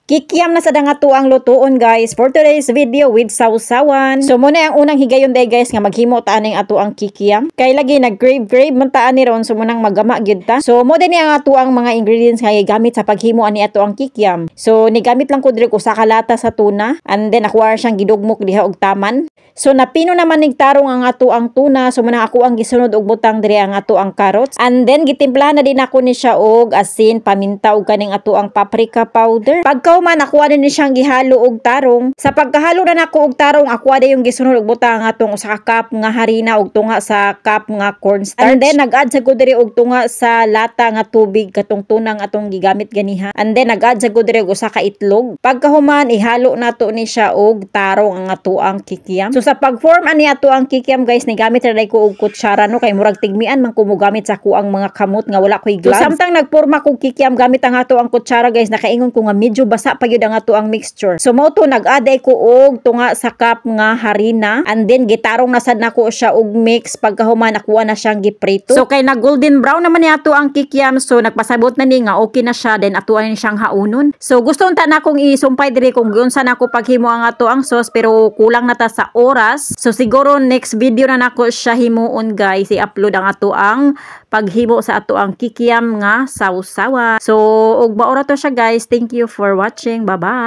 Kikiam na sa dangato ang lutuon guys for today's video with sausawan. So muna ang unang higayon day guys nga maghimo ta aning ato ang kikiam. Kay lagi nag-crave man ta ani ron so munang magama gyud ta. So mo din ang ato ang mga ingredients nga gamit sa paghimo ani ato ang kikiam. So nigamit lang ko diri ko sa kalata sa tuna and then akuha siyang gidugmok diha og taman. So napino naman nigtarong ang ato ang tuna so munang ako ang gisunod og butang diri ang ato ang carrots and then gitimplahan na din ako ni siya og asin, paminta ug kaning ato ang paprika powder. Pagkauman nakuha din ni siyang gihalo og tarong. Sa pagkahalo na nako og tarong akuha din yung gisunod og butang atong usa ka cup nga harina og tunga sa cup nga cornstarch. And then nag-add sa ko diri og tunga sa lata nga tubig katong tunang atong gigamit ganiha. And then nag-add sa ko diri og usa ka itlog. Pagkahuman ihalo nato ni siya og tarong ang ato ang kikiam. So sa pag-form ani ato ang kikiam guys ni gamit ra ko og kutsara no kay murag tigmian man ko mo gamit sa kuang mga kamot nga wala koy gloves. So samtang nagporma kog kikiam gamit ang ato ang kutsara guys nakaingon ko nga medyo basa pa gyud ang ato ang mixture. So mo to nag-add ko og tunga sa cup nga harina and then gitarong na sad nako siya og mix pagkahuman nakuha na siyang giprito. So kay na golden brown naman ni ato ang kikiam so nagpasabot na ni nga okay na siya then ato ni siyang haunon. So gusto unta na akong isumpay diri kung unsa nako paghimo ang ato ang sauce pero kulang na ta sa oras. So siguro next video na nako siya himuon guys i-upload ang ato ang paghimo sa ato ang kikiam nga sausawa. So ug maura to siya guys. Thank you for watching. Bye-bye.